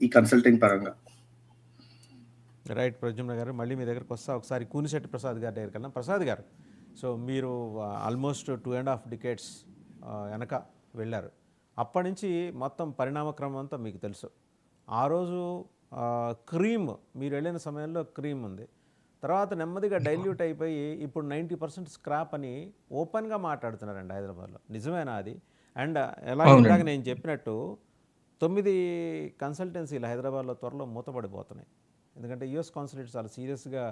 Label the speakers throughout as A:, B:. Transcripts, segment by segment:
A: ఈ కన్సల్టింగ్ పరంగా.
B: రైట్ ప్రద్యుమ్న గారు, మళ్ళీ మీ దగ్గరకు వస్తా. ఒకసారి కూనిశెట్టి ప్రసాద్ గారి దగ్గరికి వెళ్ళాం. ప్రసాద్ గారు, సో మీరు ఆల్మోస్ట్ 2.5 డికేట్స్ వెనక వెళ్ళారు. అప్పటి నుంచి మొత్తం పరిణామక్రమం అంతా మీకు తెలుసు. ఆ రోజు క్రీమ్, మీరు వెళ్ళిన సమయంలో క్రీమ్ ఉంది. తర్వాత నెమ్మదిగా డైల్యూట్ అయిపోయి ఇప్పుడు 90% స్క్రాప్ అని ఓపెన్గా మాట్లాడుతున్నారండి హైదరాబాద్లో. నిజమేనా అది? అండ్ ఎలాగ ఇందాక నేను చెప్పినట్టు 9 కన్సల్టెన్సీలు హైదరాబాద్లో త్వరలో మూతపడిపోతున్నాయి. ఎందుకంటే యుఎస్ కాన్సులేట్ చాలా సీరియస్గా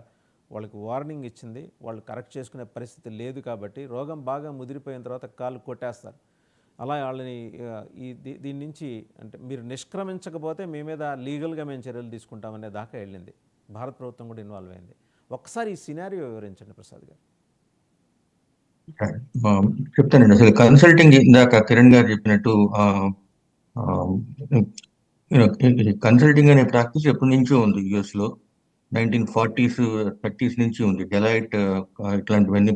B: వాళ్ళకి వార్నింగ్ ఇచ్చింది. వాళ్ళు కరెక్ట్ చేసుకునే పరిస్థితి లేదు కాబట్టి రోగం బాగా ముదిరిపోయిన తర్వాత కాళ్ళు కొట్టేస్తారు. అలా వాళ్ళని దీని నుంచి అంటే మీరు నిష్క్రమించకపోతే మీ మీద లీగల్గా మేము చర్యలు తీసుకుంటామనే దాకా వెళ్ళింది. భారత ప్రభుత్వం కూడా ఇన్వాల్వ్ అయింది. ఒక్కసారి ఈ సినారియో వివరించండి ప్రసాద్ గారు.
C: చెప్తానండి. అసలు కన్సల్టింగ్ ఇందాక కిరణ్ గారు చెప్పినట్టు కన్సల్టింగ్ అనే ప్రాక్టీస్ ఎప్పటి నుంచో ఉంది యుఎస్ లో. 1940s 30s నుంచి ఉంది. డెలైట్ ఇట్లాంటివన్నీ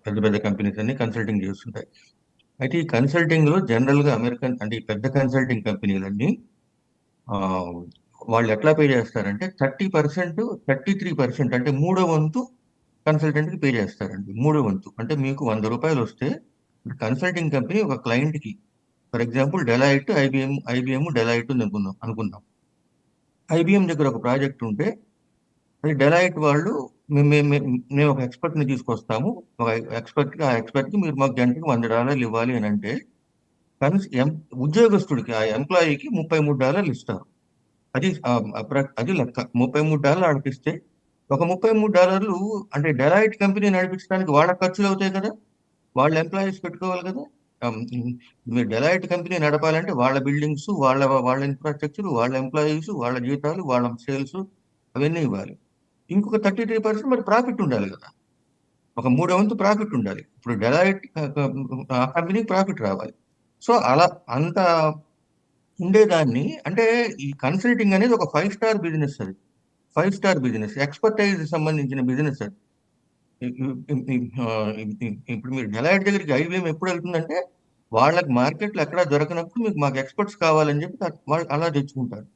C: పెద్ద పెద్ద కంపెనీస్ అన్ని కన్సల్టింగ్ చేస్తుంటాయి. అయితే ఈ కన్సల్టింగ్ లో జనరల్ గా అమెరికన్ అంటే ఈ పెద్ద కన్సల్టింగ్ కంపెనీలన్నీ వాళ్ళు ఎట్లా పే చేస్తారంటే 30%, 33% అంటే 3/వంతు కన్సల్టెంట్ కి పే చేస్తారండి. 3/వంతు అంటే మీకు ₹100 వస్తే కన్సల్టింగ్ కంపెనీ ఒక క్లయింట్ కి, for example Delight, IBM Delight అనుకుందాం. ఐబిఎం దగ్గర ఒక ప్రాజెక్ట్ ఉంటే అది డెలైట్ వాళ్ళు మేము ఒక ఎక్స్పర్ట్ ని తీసుకొస్తాము, ఒక ఆ ఎక్స్పర్ట్ కి మీరు మాకు గంటకి $100 ఇవ్వాలి అని అంటే ఉద్యోగస్తుడికి, ఆ ఎంప్లాయీకి $33 ఇస్తారు. అది లెక్క. $33 అడిపిస్తే ఒక $33 అంటే డెలైట్ కంపెనీ నడిపించడానికి వాళ్ళ ఖర్చులు అవుతాయి కదా, వాళ్ళ ఎంప్లాయీస్ పెట్టుకోవాలి కదా. మీరు డెలైట్ కంపెనీ నడపాలంటే వాళ్ళ బిల్డింగ్స్, వాళ్ళ ఇన్ఫ్రాస్ట్రక్చర్, వాళ్ళ ఎంప్లాయీస్, వాళ్ళ జీతాలు, వాళ్ళ సేల్స్ అవన్నీ ఇవ్వాలి. ఇంకొక 33% మరి ప్రాఫిట్ ఉండాలి కదా, ఒక 3/వంతు ప్రాఫిట్ ఉండాలి. ఇప్పుడు డెలైట్ ఆ కంపెనీకి ప్రాఫిట్ రావాలి. సో అలా అంత ఉండేదాన్ని, అంటే ఈ కన్సల్టింగ్ అనేది ఒక 5-స్టార్ బిజినెస్. అది 5-స్టార్ బిజినెస్, ఎక్స్పర్టైజ్ సంబంధించిన బిజినెస్. అది ఇప్పుడు మీరు డెలైట్ దగ్గరికి ఐబిఎం ఎప్పుడు వెళ్తుందంటే వాళ్ళకి మార్కెట్లో ఎక్కడా దొరకనప్పుడు మాకు ఎక్స్పర్ట్స్ కావాలని చెప్పి వాళ్ళు అలా తెచ్చుకుంటారు.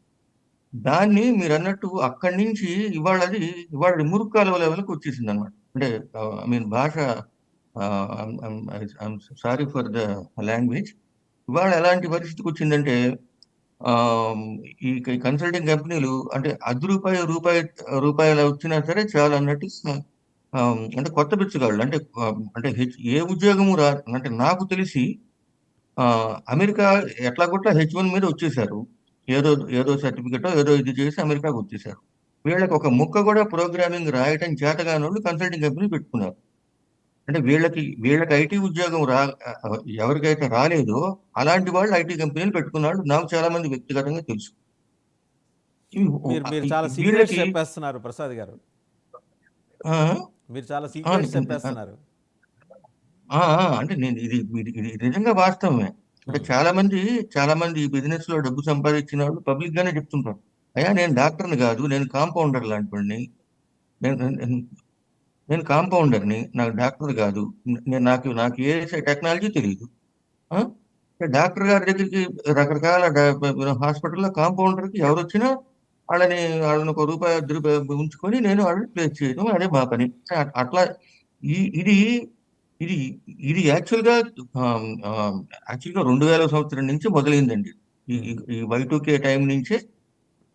C: దాన్ని మీరు అన్నట్టు అక్కడి నుంచి ఇవాళ మురుక్కాలువ లెవెల్కి వచ్చేసింది అనమాట. అంటే ఐ మీన్ భాష, సారీ ఫర్ ద లాంగ్వేజ్. ఇవాళ ఎలాంటి పరిస్థితికి వచ్చిందంటే ఈ కన్సల్టింగ్ కంపెనీలు అంటే రూపాయల వచ్చినా సరే చాలా అన్నట్టు, అంటే కొత్త బిచ్చగాళ్ళు. అంటే ఏ ఉద్యోగము అంటే నాకు తెలిసి అమెరికా ఎట్లా కొట్లా H1 మీద వచ్చేసారు. ఏదో సర్టిఫికెట్ ఏదో ఇది చేసి అమెరికాకు వచ్చేసారు. వీళ్ళకి ఒక ముక్క కూడా ప్రోగ్రామింగ్ రాయటం చేతగాని వాళ్ళు కన్సల్టింగ్ కంపెనీ పెట్టుకున్నారు. అంటే వీళ్ళకి ఐటీ ఉద్యోగం ఎవరికైతే రాలేదో అలాంటి వాళ్ళు ఐటీ కంపెనీలు పెట్టుకున్నాడు. నాకు చాలా మంది వ్యక్తిగతంగా తెలుసు.
B: మీరు చాలా సీక్రెట్స్ చెప్పేస్తున్నారు ప్రసాద్ గారు. మీరు చాలా సీక్రెట్స్ చెప్పేస్తున్నారు.
C: అంటే నేను ఇది నిజంగా వాస్తవమే. అంటే చాలా మంది ఈ బిజినెస్ లో డబ్బు సంపాదించిన వాళ్ళు పబ్లిక్ గానే చెప్తుంటారు, అయ్యా నేను డాక్టర్ని కాదు, నేను కాంపౌండర్ లాంటి వాడిని, నేను కాంపౌండర్ని, నాకు డాక్టర్ కాదు, నాకు ఏ టెక్నాలజీ తెలియదు. డాక్టర్ గారి దగ్గరికి రకరకాల హాస్పిటల్లో కాంపౌండర్కి ఎవరు వచ్చినా వాళ్ళని ₹1 ఉంచుకొని నేను వాళ్ళని ప్లేస్ చేయడం, అదే మా పని. అట్లా ఇది ఇది ఇది యాక్చువల్గా 2000 సంవత్సరం నుంచి మొదలైందండి. ఈ Y2K టైం నుంచే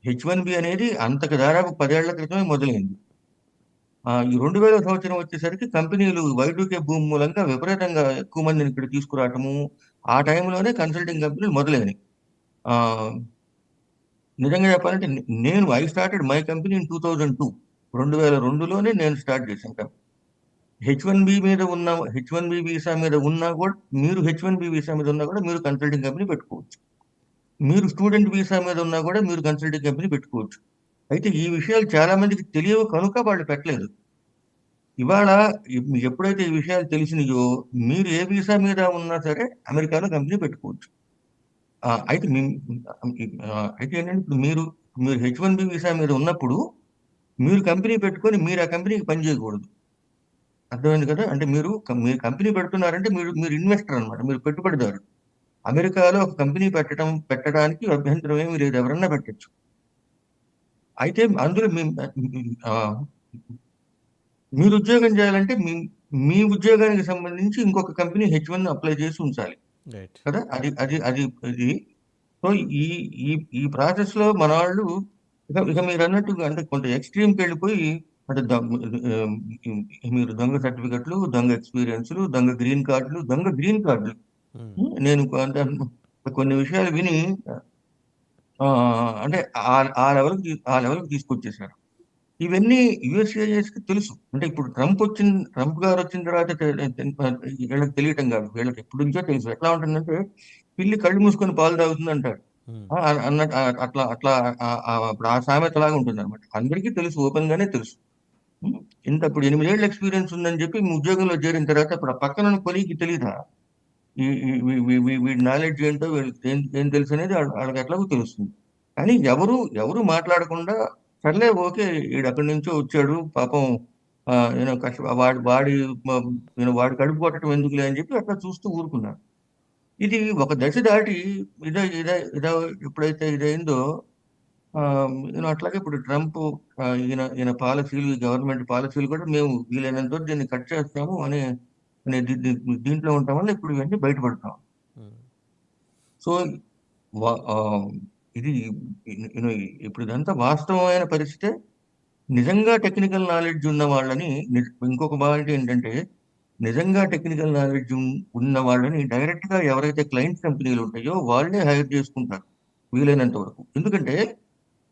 C: H1B అనేది అంతకు దాదాపు 10 ఏళ్ల క్రితమే మొదలైంది. ఈ 2000 సంవత్సరం వచ్చేసరికి కంపెనీలు Y2K భూమి మూలంగా విపరీతంగా ఎక్కువ మందిని ఇక్కడ తీసుకురావటము, ఆ టైంలోనే కన్సల్టింగ్ కంపెనీలు మొదలైనవి. నిజంగా చెప్పాలంటే I started my company in 2002. 2002లోనే నేను స్టార్ట్ చేశాను. H1B వీసా మీద ఉన్నా కూడా మీరు కన్సల్టింగ్ కంపెనీ పెట్టుకోవచ్చు. మీరు స్టూడెంట్ వీసా మీద ఉన్నా కూడా మీరు కన్సల్టింగ్ కంపెనీ పెట్టుకోవచ్చు. అయితే ఈ విషయాలు చాలా మందికి తెలియవు కనుక వాళ్ళు పెట్టలేదు. ఇవాళ ఎప్పుడైతే ఈ విషయాలు తెలిసినాయో మీరు ఏ వీసా మీద ఉన్నా సరే అమెరికాలో కంపెనీ పెట్టుకోవచ్చు. అయితే ఏంటంటే ఇప్పుడు మీరు H1B వీసా మీద ఉన్నప్పుడు మీరు కంపెనీ పెట్టుకొని మీరు ఆ కంపెనీకి పని చేయకూడదు. అర్థమైంది కదా. అంటే మీరు కంపెనీ పెడుతున్నారంటే మీరు ఇన్వెస్టర్ అనమాట, మీరు పెట్టుబడిదారు. అమెరికాలో ఒక కంపెనీ పెట్టడానికి అభ్యంతరం ఏమీ లేదు, ఎవరన్నా పెట్టచ్చు. అయితే అందులో ఆ, మీరు ఉద్యోగం చేయాలంటే మీ ఉద్యోగానికి సంబంధించి ఇంకొక కంపెనీ H1 అప్లై చేసి ఉంచాలి
B: రైట్.
C: కదా. అది ఇది. సో ఈ ఈ ఈ ప్రాసెస్ లో మన వాళ్ళు ఇక మీరు అన్నట్టు అంటే కొంత ఎక్స్ట్రీమ్కి వెళ్ళిపోయి అంటే మీరు దొంగ సర్టిఫికెట్లు, దొంగ ఎక్స్పీరియన్స్లు, దొంగ గ్రీన్ కార్డులు. నేను కొన్ని విషయాలు విని ఆ, అంటే ఆ లెవెల్కి తీసుకొచ్చేసారు. ఇవన్నీ యుఎస్ఏఎస్ కి తెలుసు. అంటే ఇప్పుడు ట్రంప్ గారు వచ్చిన తర్వాత వీళ్ళకి తెలియటం కాదు, వీళ్ళకి ఎప్పటి నుంచో తెలుసు. ఎట్లా ఉంటుందంటే పిల్లి కళ్ళు మూసుకొని పాలు తాగుతుంది అంటారు. అన్నట్టు అట్లా అట్లా ఇప్పుడు ఆ సామెత లాగా ఉంటుంది అనమాట. అందరికీ తెలుసు, ఓపెన్ గానే తెలుసు. ఉమ్, ఇప్పుడు 8 ఏళ్ళ ఎక్స్పీరియన్స్ ఉందని చెప్పి మీ ఉద్యోగంలో చేరిన తర్వాత ఇప్పుడు ఆ పక్కన కొలీకి తెలియదా వీడి నాలెడ్జ్ ఏంటో, వీళ్ళకి ఏం తెలుసు అనేది వాళ్ళకి ఎట్లాగో తెలుస్తుంది. కానీ ఎవరు మాట్లాడకుండా సర్లే ఓకే వీడు అక్కడి నుంచో వచ్చాడు పాపం, కష్ట వాడి కడుపు కొట్టడం ఎందుకులే అని చెప్పి అట్లా చూస్తూ ఊరుకున్నారు. ఇది ఒక దశ దాటి ఇదే ఇదే ఇదే ఎప్పుడైతే ఇదైందో అట్లాగే ఇప్పుడు ట్రంప్ ఈయన పాలసీలు, గవర్నమెంట్ పాలసీలు కూడా మేము వీలైనంత వరకు దీన్ని కట్ చేస్తాము అనే దీంట్లో ఉండటం వల్ల ఇప్పుడు ఇవన్నీ బయటపడతాం. సో ఇది ఇప్పుడు ఇదంతా వాస్తవమైన పరిస్థితే. నిజంగా టెక్నికల్ నాలెడ్జ్ ఉన్న వాళ్ళని ఇంకొక పాయింట్ ఏంటంటే, నిజంగా టెక్నికల్ నాలెడ్జ్ ఉన్న వాళ్ళని డైరెక్ట్ గా ఎవరైతే క్లయింట్ కంపెనీలు ఉంటాయో వాళ్ళే హైర్ చేసుకుంటారు వీలైనంత వరకు. ఎందుకంటే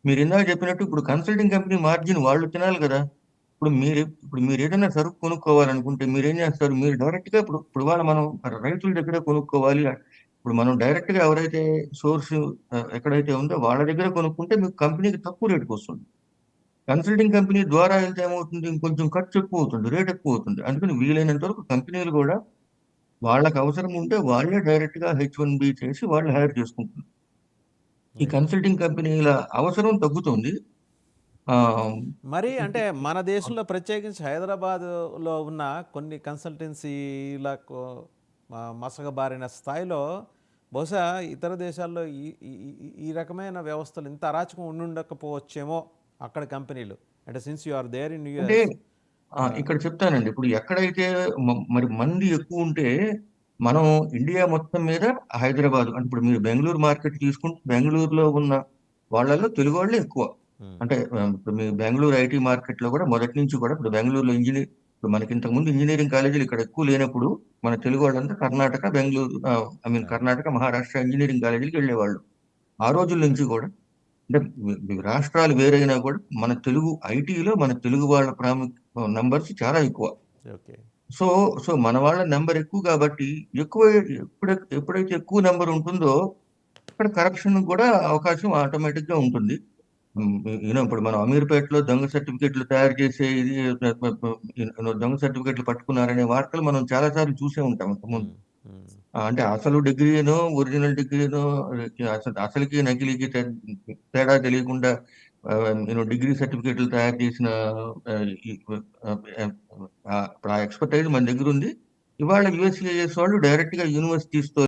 C: మీరు ఇందాక చెప్పినట్టు ఇప్పుడు కన్సల్టింగ్ కంపెనీ మార్జిన్ వాళ్ళు తినాలి కదా. ఇప్పుడు మీరు ఏదైనా సరుకు కొనుక్కోవాలనుకుంటే మీరు ఏం చేస్తారు, మీరు డైరెక్ట్ గా ఇప్పుడు వాళ్ళ మనం రైతుల దగ్గర కొనుక్కోవాలి. ఇప్పుడు మనం డైరెక్ట్ గా ఎవరైతే సోర్స్ ఎక్కడైతే ఉందో వాళ్ళ దగ్గర కొనుక్కుంటే మీకు కంపెనీకి తక్కువ రేటుకి వస్తుంది. కన్సల్టింగ్ కంపెనీ ద్వారా వెళ్తే ఏమవుతుంది, ఇంకొంచెం ఖర్చు ఎక్కువ అవుతుంది, రేట్ ఎక్కువ అవుతుంది. అందుకని వీలైనంత వరకు కంపెనీలు కూడా వాళ్ళకి అవసరం ఉంటే వాళ్ళే డైరెక్ట్ గా H1B చేసి వాళ్ళు హైర్ చేసుకుంటున్నారు. ఈ కన్సల్టింగ్ కంపెనీల అవసరం తగ్గుతుంది. ఆ,
B: మరి అంటే మన దేశంలో ప్రత్యేకించి హైదరాబాదులో ఉన్న కొన్ని కన్సల్టెన్సీలకు మసకబారిన స్థాయిలో బహుశా ఇతర దేశాల్లో ఈ రకమైన వ్యవస్థలు ఇంత అరాచకం ఉండుండకపోవచ్చేమో అక్కడ కంపెనీలు. అంటే since you are there in
C: అంటే
B: యుఎస్.
C: ఇక్కడ చెప్తానండి. ఇప్పుడు ఎక్కడైతే మరి మంది ఎక్కువ ఉంటే మనం ఇండియా మొత్తం మీద హైదరాబాద్ అంటే ఇప్పుడు మీరు బెంగళూరు మార్కెట్ తీసుకుంటే బెంగళూరులో ఉన్న వాళ్ళలో తెలుగు వాళ్ళే ఎక్కువ. అంటే ఇప్పుడు మీ బెంగళూరు ఐటీ మార్కెట్ లో కూడా మొదటి నుంచి కూడా ఇప్పుడు బెంగళూరులో ఇప్పుడు మనకి ఇంతకుముందు ఇంజనీరింగ్ కాలేజీలు ఇక్కడ ఎక్కువ లేనప్పుడు మన తెలుగు వాళ్ళంతా కర్ణాటక, బెంగళూరు, కర్ణాటక, మహారాష్ట్ర ఇంజనీరింగ్ కాలేజీలకు వెళ్ళేవాళ్ళు. ఆ రోజుల నుంచి కూడా అంటే రాష్ట్రాలు వేరైనా కూడా మన తెలుగు ఐటీలో మన తెలుగు వాళ్ళ నంబర్స్ చాలా ఎక్కువ.
B: ఓకే.
C: సో సో మన వాళ్ళ నెంబర్ ఎక్కువ కాబట్టి ఎప్పుడైతే ఎక్కువ నెంబర్ ఉంటుందో అక్కడ కరప్షన్ కూడా అవకాశం ఆటోమేటిక్ గా ఉంటుంది. ఇప్పుడు మనం అమీర్పేటలో దొంగ సర్టిఫికెట్లు తయారు చేసే ఇది దొంగ సర్టిఫికెట్లు పట్టుకున్నారనే వార్తలు మనం చాలా సార్లు చూసే ఉంటాం ఇంతకుముందు. అంటే అసలు డిగ్రీనో ఒరిజినల్ డిగ్రీనో అసలుకి నకిలీకి తేడా తెలియకుండా డిగ్రీ సర్టిఫికెట్లు తయారు చేసిన ఇప్పుడు ఆ ఎక్స్పర్టైజ్ మన దగ్గర ఉంది. ఇవాళ యుఎస్ఏఎస్ వాళ్ళు డైరెక్ట్ గా యూనివర్సిటీస్ తో